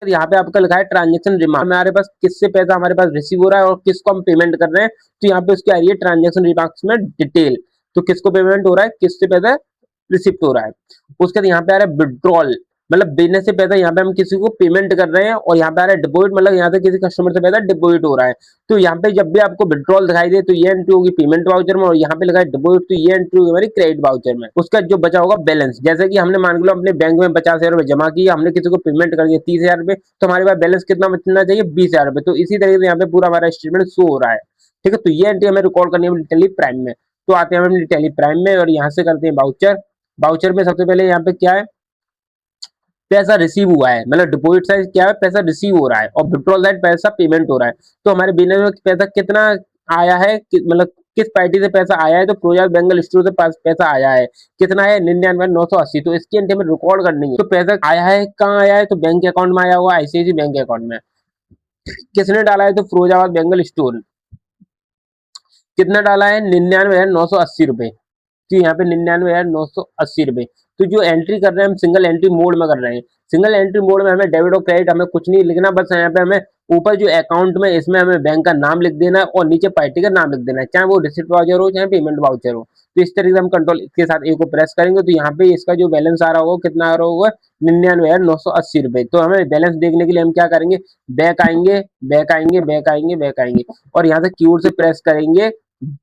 यहाँ पे आपका लिखा है ट्रांजेक्शन रिमार्क, हमारे पास किससे पैसा हमारे पास रिसीव हो रहा है और किसको हम पेमेंट कर रहे हैं। तो यहाँ पे उसकी आ रही है ट्रांजेक्शन रिमार्क्स में डिटेल, तो किसको पेमेंट हो रहा है, किससे पैसा रिसिप्ट हो रहा है। उसके बाद यहाँ पे आ रहा है विड्रॉल, मतलब देने से पैसा यहाँ पे हम किसी को पेमेंट कर रहे हैं, और यहाँ पे आ रहा है डिपॉजिट, मतलब यहाँ से किसी कस्टमर से पैसा डिपॉजिट हो रहा है। तो यहाँ पे जब भी आपको विड्रॉल दिखाई दे तो ये एंट्री होगी पेमेंट वाउचर में, और यहाँ पे लगा है डिपॉजिट तो ये एंट्री होगी हमारी क्रेडिट वाउचर में। उसका जो बचा होगा बैलेंस, जैसे कि हमने मान लो अपने बैंक में 50,000 रुपए जमा किया, हमने किसी को पेमेंट कर दिया 30,000 रुपए, तो हमारे पास बैलेंस कितना बचना चाहिए, 20,000 रुपए। तो इसी तरीके से यहाँ पे पूरा हमारा स्टेटमेंट शो हो रहा है। ठीक है, तो ये एंट्री हमें रिकॉर्ड करनी है टेली प्राइम में। तो आते हैं हम टेली प्राइम में और यहाँ से करते हैं वाउचर। वाउचर में सबसे पहले यहाँ पे क्या है, पैसा रिसीव हुआ है, मतलब डिपॉजिट साइड क्या है, पैसा रिसीव हो रहा है, और विड्रॉल साइड पैसा पेमेंट हो रहा है। तो हमारे बिजनेस में पैसा कितना आया है, मतलब किस पार्टी से पैसा आया है, तो प्रोजाल बेंगल स्टोर से पैसा आया है, कितना है 99,980। तो इसकी एंट्री हमें रिकॉर्ड करनी है। तो पैसा आया है कहाँ आया है, तो बैंक अकाउंट में आया हुआ है, आईसीआईसी बैंक अकाउंट में। किसने डाला है, तो फिरोजाबाद बेंगल स्टोर। कितना डाला है, 99,980 रुपए। तो यहाँ पे 99,980 रुपए। तो जो एंट्री कर रहे हैं हम सिंगल एंट्री मोड में कर रहे हैं। सिंगल एंट्री मोड में हमें डेबिट और क्रेडिट हमें कुछ नहीं लिखना, बस यहाँ पे हमें ऊपर जो अकाउंट में इसमें हमें बैंक का नाम लिख देना है और नीचे पार्टी का नाम लिख देना है, चाहे वो रिसिप्ट वाउचर हो चाहे पेमेंट वाउचर हो। तो इस तरीके से हम कंट्रोल के साथ ए को प्रेस करेंगे तो यहाँ पे इसका जो बैलेंस आ रहा होगा कितना आ रहा होगा, 99,980 रुपए। तो हमें बैलेंस देखने के लिए हम क्या करेंगे, बैक आएंगे, बैक आएंगे, बैक आएंगे, बैक आएंगे, और यहाँ से कीबोर्ड से प्रेस करेंगे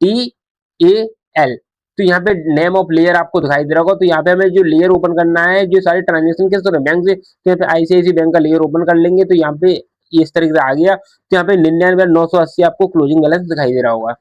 DAL। तो यहाँ पे नेम ऑफ लेयर आपको दिखाई दे रहा होगा। तो यहाँ पे हमें जो लेयर ओपन करना है, जो सारी ट्रांजेक्शन किस तरह बैंक से, तो यहाँ पे आईसीआईसी बैंक का लेयर ओपन कर लेंगे। तो यहाँ पे इस तरीके से आ गया। तो यहाँ पे 99,980 आपको क्लोजिंग बैलेंस दिखाई दे रहा होगा।